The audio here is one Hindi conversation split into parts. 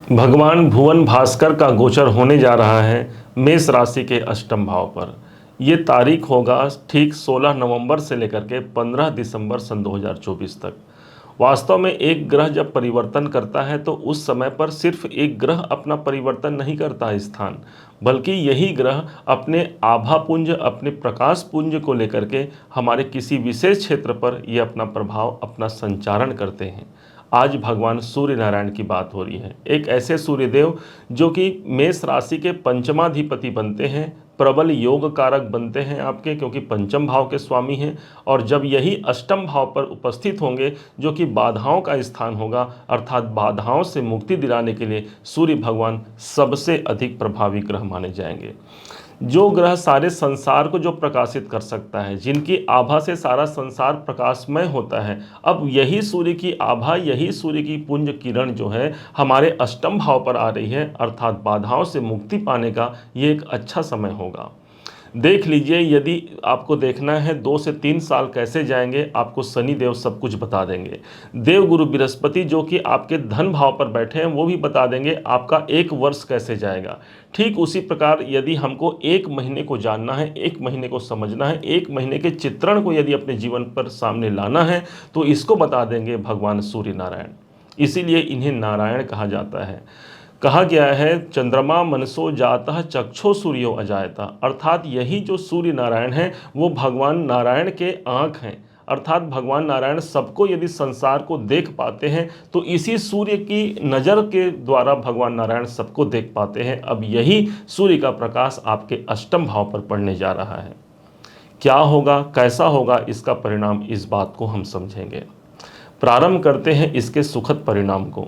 भगवान भुवन भास्कर का गोचर होने जा रहा है मेष राशि के अष्टम भाव पर। ये तारीख होगा ठीक 16 नवंबर से लेकर के 15 दिसंबर सन 2024 तक। वास्तव में एक ग्रह जब परिवर्तन करता है तो उस समय पर सिर्फ एक ग्रह अपना परिवर्तन नहीं करता स्थान, बल्कि यही ग्रह अपने आभा पुंज, अपने प्रकाश पुंज को लेकर के हमारे किसी विशेष क्षेत्र पर ये अपना प्रभाव, अपना संचारण करते हैं। आज भगवान सूर्य नारायण की बात हो रही है। एक ऐसे सूर्यदेव जो कि मेष राशि के पंचमाधिपति बनते हैं, प्रबल योग कारक बनते हैं आपके, क्योंकि पंचम भाव के स्वामी हैं। और जब यही अष्टम भाव पर उपस्थित होंगे जो कि बाधाओं का स्थान होगा, अर्थात बाधाओं से मुक्ति दिलाने के लिए सूर्य भगवान सबसे अधिक प्रभावी ग्रह माने जाएंगे। जो ग्रह सारे संसार को जो प्रकाशित कर सकता है, जिनकी आभा से सारा संसार प्रकाशमय होता है, अब यही सूर्य की आभा, यही सूर्य की पुंज किरण जो है हमारे अष्टम भाव पर आ रही है, अर्थात बाधाओं से मुक्ति पाने का ये एक अच्छा समय होगा। देख लीजिए, यदि आपको देखना है 2 से 3 साल कैसे जाएंगे, आपको शनि देव सब कुछ बता देंगे। देव गुरु बृहस्पति जो कि आपके धन भाव पर बैठे हैं वो भी बता देंगे आपका 1 वर्ष कैसे जाएगा। ठीक उसी प्रकार यदि हमको 1 महीने को जानना है, 1 महीने को समझना है, 1 महीने के चित्रण को यदि अपने जीवन पर सामने लाना है तो इसको बता देंगे भगवान सूर्य नारायण। इसीलिए इन्हें नारायण कहा जाता है। कहा गया है चंद्रमा मनसो जाता चक्षो सूर्यो अजायता, अर्थात यही जो सूर्य नारायण है वो भगवान नारायण के आँख हैं। अर्थात भगवान नारायण सबको, यदि संसार को देख पाते हैं तो इसी सूर्य की नज़र के द्वारा भगवान नारायण सबको देख पाते हैं। अब यही सूर्य का प्रकाश आपके अष्टम भाव पर पड़ने जा रहा है। क्या होगा, कैसा होगा, इसका परिणाम, इस बात को हम समझेंगे। प्रारंभ करते हैं इसके सुखद परिणाम को,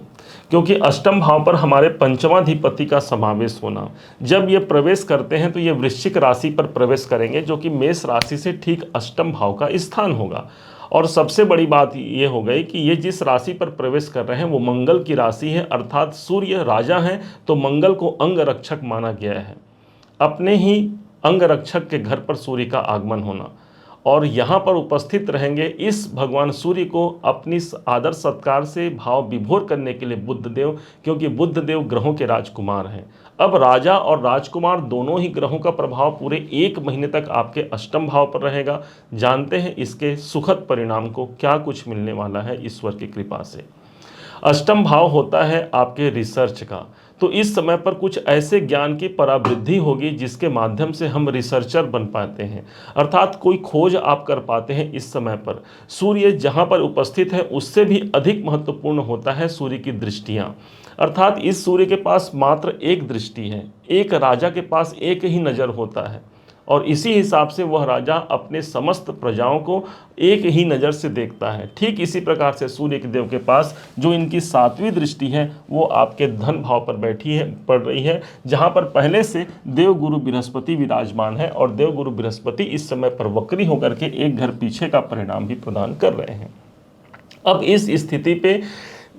क्योंकि अष्टम भाव पर हमारे पंचमाधिपति का समावेश होना, जब ये प्रवेश करते हैं तो ये वृश्चिक राशि पर प्रवेश करेंगे जो कि मेष राशि से ठीक अष्टम भाव का स्थान होगा। और सबसे बड़ी बात ये हो गई कि ये जिस राशि पर प्रवेश कर रहे हैं वो मंगल की राशि है, अर्थात सूर्य राजा हैं तो मंगल को अंग रक्षक माना गया है। अपने ही अंग रक्षक के घर पर सूर्य का आगमन होना और यहाँ पर उपस्थित रहेंगे, इस भगवान सूर्य को अपनी आदर सत्कार से भाव विभोर करने के लिए बुध देव, क्योंकि बुध देव ग्रहों के राजकुमार हैं। अब राजा और राजकुमार दोनों ही ग्रहों का प्रभाव पूरे 1 महीने तक आपके अष्टम भाव पर रहेगा। जानते हैं इसके सुखद परिणाम को, क्या कुछ मिलने वाला है ईश्वर की कृपा से। अष्टम भाव होता है आपके रिसर्च का, तो इस समय पर कुछ ऐसे ज्ञान की परावृद्धि होगी जिसके माध्यम से हम रिसर्चर बन पाते हैं, अर्थात कोई खोज आप कर पाते हैं। इस समय पर सूर्य जहां पर उपस्थित है उससे भी अधिक महत्वपूर्ण होता है सूर्य की दृष्टियां, अर्थात इस सूर्य के पास मात्र एक दृष्टि है, एक राजा के पास एक ही नज़र होता है और इसी हिसाब से वह राजा अपने समस्त प्रजाओं को एक ही नज़र से देखता है। ठीक इसी प्रकार से सूर्य के देव के पास जो इनकी 7वीं दृष्टि है वो आपके धन भाव पर बैठी है, पड़ रही है, जहाँ पर पहले से देव गुरु बृहस्पति विराजमान है और देव गुरु बृहस्पति इस समय पर वक्री होकर के एक घर पीछे का परिणाम भी प्रदान कर रहे हैं। अब इस स्थिति पे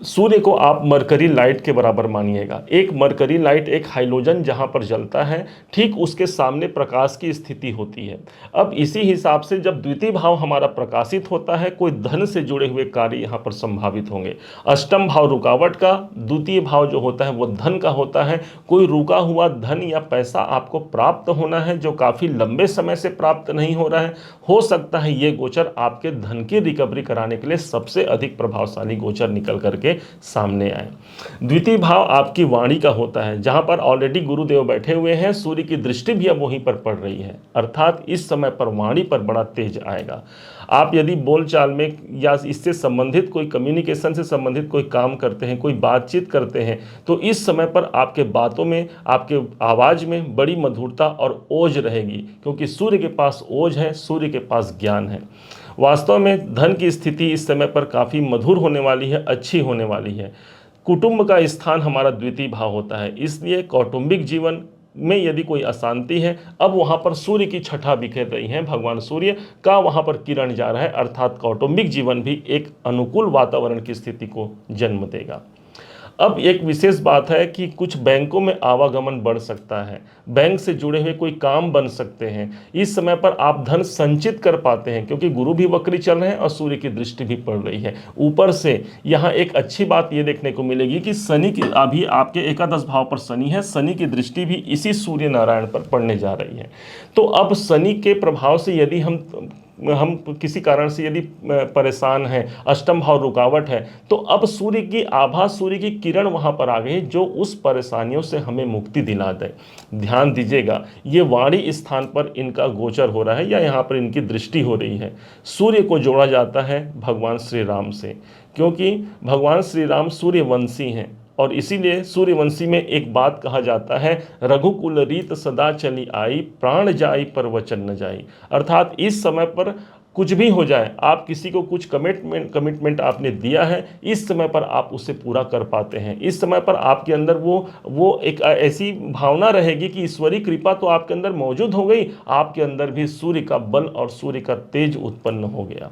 सूर्य को आप मरकरी लाइट के बराबर मानिएगा। एक मरकरी लाइट, एक हाइलोजन जहां पर जलता है, ठीक उसके सामने प्रकाश की स्थिति होती है। अब इसी हिसाब से जब द्वितीय भाव हमारा प्रकाशित होता है, कोई धन से जुड़े हुए कार्य यहां पर संभावित होंगे। अष्टम भाव रुकावट का, द्वितीय भाव जो होता है वो धन का होता है। कोई रुका हुआ धन या पैसा आपको प्राप्त होना है जो काफ़ी लंबे समय से प्राप्त नहीं हो रहा है। हो सकता है ये गोचर आपके धन की रिकवरी कराने के लिए सबसे अधिक प्रभावशाली गोचर निकल करके सामने आए। द्वितीय भाव आपकी वाणी का होता है, जहां पर ऑलरेडी गुरुदेव बैठे हुए हैं, सूर्य की दृष्टि भी अब वहीं पर पड़ रही है, अर्थात इस समय पर वाणी पर बड़ा तेज आएगा। आप यदि बोलचाल में या इससे संबंधित कोई कम्युनिकेशन से संबंधित कोई काम करते हैं, कोई बातचीत करते हैं, तो इस समय पर आपके बातों में, आपके आवाज़ में बड़ी मधुरता और ओज रहेगी, क्योंकि सूर्य के पास ओज है, सूर्य के पास ज्ञान है। वास्तव में धन की स्थिति इस समय पर काफ़ी मधुर होने वाली है, अच्छी होने वाली है। कुटुंब का स्थान हमारा द्वितीय भाव होता है, इसलिए कौटुंबिक जीवन में यदि कोई अशांति है, अब वहाँ पर सूर्य की छठा बिखेर रही है, भगवान सूर्य का वहाँ पर किरण जा रहा है, अर्थात कौटुंबिक जीवन भी एक अनुकूल वातावरण की स्थिति को जन्म देगा। अब एक विशेष बात है कि कुछ बैंकों में आवागमन बढ़ सकता है, बैंक से जुड़े हुए कोई काम बन सकते हैं। इस समय पर आप धन संचित कर पाते हैं क्योंकि गुरु भी वक्री चल रहे हैं और सूर्य की दृष्टि भी पड़ रही है। ऊपर से यहाँ एक अच्छी बात ये देखने को मिलेगी कि शनि की अभी आपके एकादश भाव पर शनि है, शनि की दृष्टि भी इसी सूर्य नारायण पर पड़ने जा रही है। तो अब शनि के प्रभाव से यदि हम किसी कारण से यदि परेशान हैं, अष्टम भाव रुकावट है, तो अब सूर्य की आभा, सूर्य की किरण वहां पर आ गई जो उस परेशानियों से हमें मुक्ति दिला दे। ध्यान दीजिएगा, ये वाणी स्थान पर इनका गोचर हो रहा है या यहाँ पर इनकी दृष्टि हो रही है। सूर्य को जोड़ा जाता है भगवान श्री राम से, क्योंकि भगवान श्री राम सूर्यवंशी हैं और इसीलिए सूर्यवंशी में एक बात कहा जाता है, रघुकुल रीत सदा चली आई, प्राण जाई पर वचन न जाई। अर्थात इस समय पर कुछ भी हो जाए, आप किसी को कुछ कमिटमेंट आपने दिया है, इस समय पर आप उसे पूरा कर पाते हैं। इस समय पर आपके अंदर वो एक ऐसी भावना रहेगी कि ईश्वरीय कृपा तो आपके अंदर मौजूद हो गई, आपके अंदर भी सूर्य का बल और सूर्य का तेज उत्पन्न हो गया।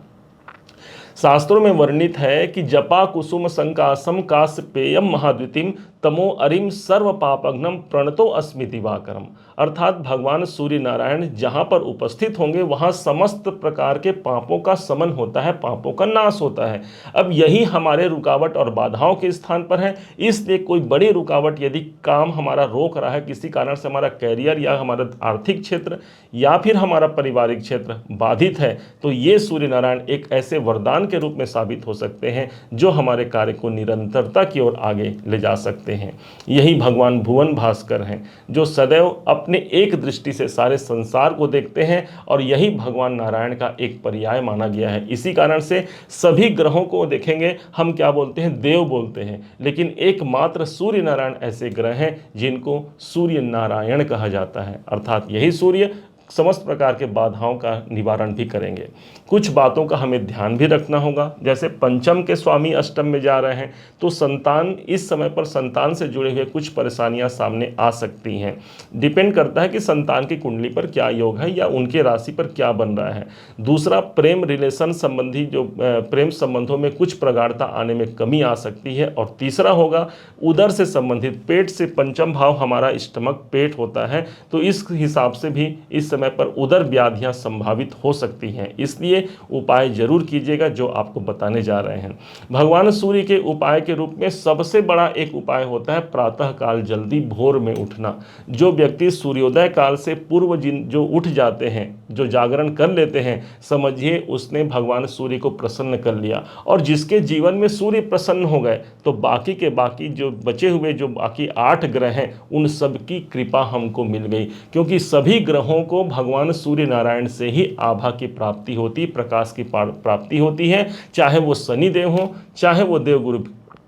शास्त्रों में वर्णित है कि जपा कुसुम संकासम कास्पेयम महाद्युतिम तमो अरिम सर्व पापग्नम प्रणतो अस्मि दिवाकरम। अर्थात भगवान सूर्य नारायण जहाँ पर उपस्थित होंगे वहाँ समस्त प्रकार के पापों का समन होता है, पापों का नाश होता है। अब यही हमारे रुकावट और बाधाओं के स्थान पर है, इसलिए कोई बड़ी रुकावट यदि काम हमारा रोक रहा है, किसी कारण से हमारा कैरियर या हमारा आर्थिक क्षेत्र या फिर हमारा पारिवारिक क्षेत्र बाधित है, तो ये सूर्य नारायण एक ऐसे वरदान के रूप में साबित हो सकते हैं जो हमारे कार्य को निरंतरता की ओर आगे ले जा सकते हैं। यही भगवान भुवन भास्कर हैं जो सदैव अपने एक दृष्टि से सारे संसार को देखते हैं और यही भगवान नारायण का एक पर्याय माना गया है। इसी कारण से सभी ग्रहों को देखेंगे हम क्या बोलते हैं, देव बोलते हैं, लेकिन एकमात्र सूर्य नारायण ऐसे ग्रह हैं जिनको सूर्य नारायण कहा जाता है। अर्थात यही सूर्य समस्त प्रकार के बाधाओं का निवारण भी करेंगे। कुछ बातों का हमें ध्यान भी रखना होगा, जैसे पंचम के स्वामी अष्टम में जा रहे हैं तो संतान, इस समय पर संतान से जुड़े हुए कुछ परेशानियां सामने आ सकती हैं। डिपेंड करता है कि संतान की कुंडली पर क्या योग है या उनके राशि पर क्या बन रहा है। दूसरा, प्रेम रिलेशन संबंधी जो प्रेम संबंधों में कुछ प्रगाढ़ता आने में कमी आ सकती है। और तीसरा होगा उदर से संबंधित, पेट से, पंचम भाव हमारा स्टमक पेट होता है, तो इस हिसाब से भी इस समय पर उदर व्याधियां संभावित हो सकती हैं। इसलिए उपाय जरूर कीजिएगा जो आपको बताने जा रहे हैं। भगवान सूर्य के उपाय के रूप में सबसे बड़ा एक उपाय होता है प्रातः काल जल्दी भोर में उठना। जो व्यक्ति सूर्योदय काल से पूर्व जो उठ जाते हैं, जो जागरण कर लेते हैं, समझिए उसने भगवान सूर्य को प्रसन्न कर लिया। और जिसके जीवन में सूर्य प्रसन्न हो गए तो बाकी के बाकी जो बचे हुए जो बाकी 8 ग्रह हैं उन सब की कृपा हमको मिल गई, क्योंकि सभी ग्रहों को भगवान सूर्य नारायण से ही आभा की प्राप्ति होती, प्रकाश की प्राप्ति होती है। चाहे वो शनि देव हो, चाहे वो देवगुरु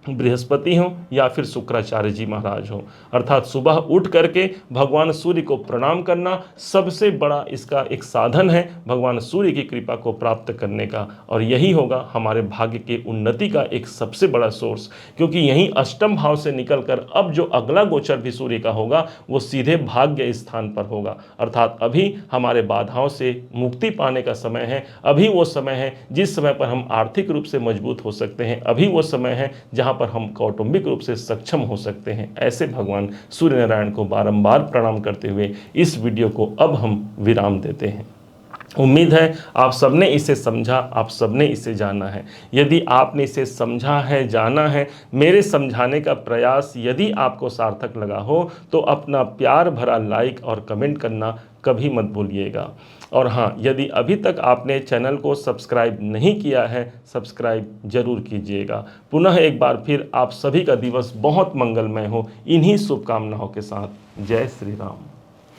बृहस्पति हो या फिर शुक्राचार्य जी महाराज हो। अर्थात सुबह उठ करके भगवान सूर्य को प्रणाम करना सबसे बड़ा इसका एक साधन है भगवान सूर्य की कृपा को प्राप्त करने का। और यही होगा हमारे भाग्य के उन्नति का एक सबसे बड़ा सोर्स, क्योंकि यहीं अष्टम भाव से निकलकर अब जो अगला गोचर भी सूर्य का होगा वो सीधे भाग्य स्थान पर होगा। अर्थात अभी हमारे बाधाओं से मुक्ति पाने का समय है, अभी वो समय है जिस समय पर हम आर्थिक रूप से मजबूत हो सकते हैं, अभी वो समय है जहाँ पर हम कौटुंबिक रूप से सक्षम हो सकते हैं। ऐसे भगवान सूर्य नारायण को बारंबार प्रणाम करते हुए इस वीडियो को अब हम विराम देते हैं। उम्मीद है आप सबने इसे समझा, आप सबने इसे जाना है। यदि आपने इसे समझा है, जाना है, मेरे समझाने का प्रयास यदि आपको सार्थक लगा हो तो अपना प्यार भरा लाइक और कमेंट करना कभी मत भूलिएगा। और हाँ, यदि अभी तक आपने चैनल को सब्सक्राइब नहीं किया है, सब्सक्राइब जरूर कीजिएगा। पुनः एक बार फिर आप सभी का दिवस बहुत मंगलमय हो, इन्हीं शुभकामनाओं के साथ। जय श्री राम।